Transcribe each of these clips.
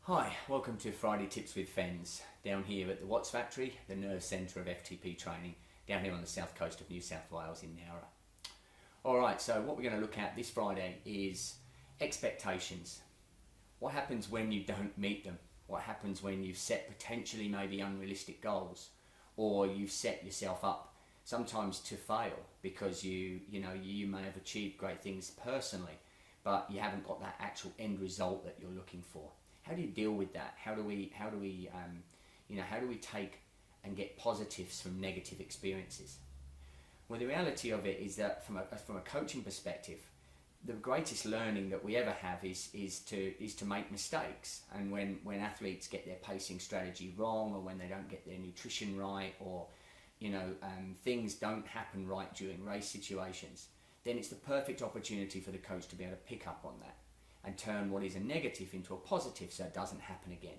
Hi, welcome to Friday Tips with Fenz, down here at the Watts Factory, the nerve centre of FTP training, down here on the south coast of New South Wales in Nowra. Alright, so what we're going to look at this Friday is expectations. What happens when you don't meet them? What happens when you've set potentially maybe unrealistic goals, or you've set yourself up sometimes to fail because you may have achieved great things personally, but you haven't got that actual end result that you're looking for. How do you deal with that? How do we take and get positives from negative experiences? Well, the reality of it is that from a coaching perspective, the greatest learning that we ever have is to make mistakes. And when athletes get their pacing strategy wrong, or when they don't get their nutrition right, or things don't happen right during race situations, then it's the perfect opportunity for the coach to be able to pick up on that and turn what is a negative into a positive so it doesn't happen again.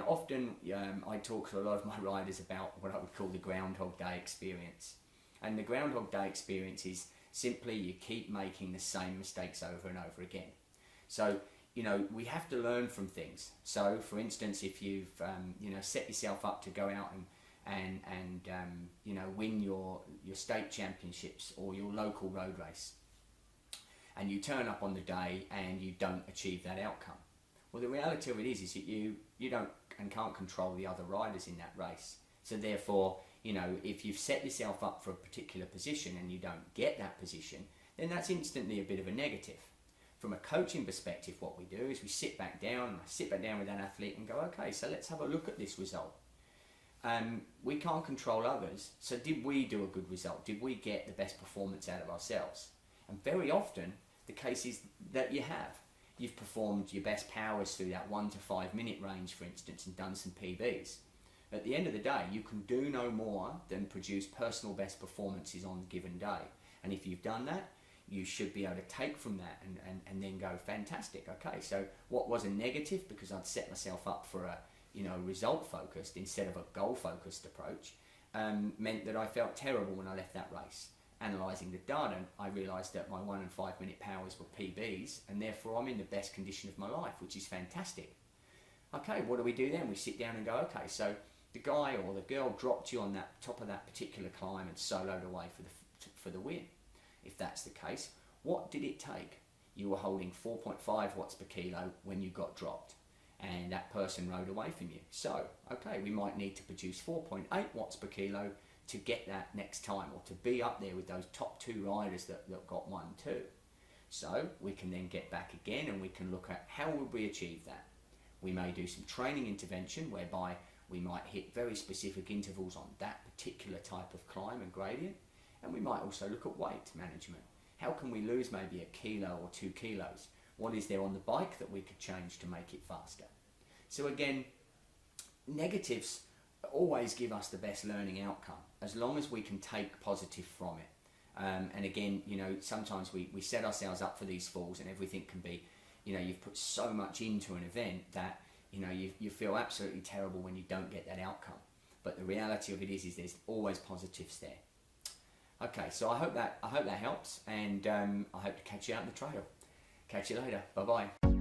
Often I talk to a lot of my riders about what I would call the Groundhog Day experience. And the Groundhog Day experience is simply you keep making the same mistakes over and over again. So, we have to learn from things. So, for instance, if you've set yourself up to go out and win your state championships or your local road race, and you turn up on the day and you don't achieve that outcome. Well, the reality of it is that you don't and can't control the other riders in that race. So therefore, if you've set yourself up for a particular position and you don't get that position, then that's instantly a bit of a negative. From a coaching perspective, what we do is we sit back down with that athlete and go, okay, so let's have a look at this result. We can't control others, so did we do a good result? Did we get the best performance out of ourselves? And very often, the case is that you have. You've performed your best powers through that 1 to 5 minute range, for instance, and done some PBs. At the end of the day, you can do no more than produce personal best performances on a given day. And if you've done that, you should be able to take from that and then go, fantastic, okay, so what was a negative because I'd set myself up for a result-focused instead of a goal-focused approach, meant that I felt terrible when I left that race. Analysing the data, I realised that my 1 and 5 minute powers were PBs, and therefore I'm in the best condition of my life, which is fantastic. Okay, what do we do then? We sit down and go, okay, so the guy or the girl dropped you on that top of that particular climb and soloed away for the win. If that's the case, what did it take? You were holding 4.5 watts per kilo when you got dropped, and that person rode away from you. So, okay, we might need to produce 4.8 watts per kilo to get that next time, or to be up there with those top 2 riders that got 1, 2. So we can then get back again and we can look at how would we achieve that. We may do some training intervention whereby we might hit very specific intervals on that particular type of climb and gradient, and we might also look at weight management. How can we lose maybe 1 kilo or 2 kilos? What is there on the bike that we could change to make it faster? So again, negatives always give us the best learning outcome as long as we can take positive from it. And again, sometimes we set ourselves up for these falls, and everything can be, you've put so much into an event that you feel absolutely terrible when you don't get that outcome. But the reality of it is there's always positives there. Okay, so I hope that helps, and I hope to catch you out on the trail. Catch you later. Bye bye.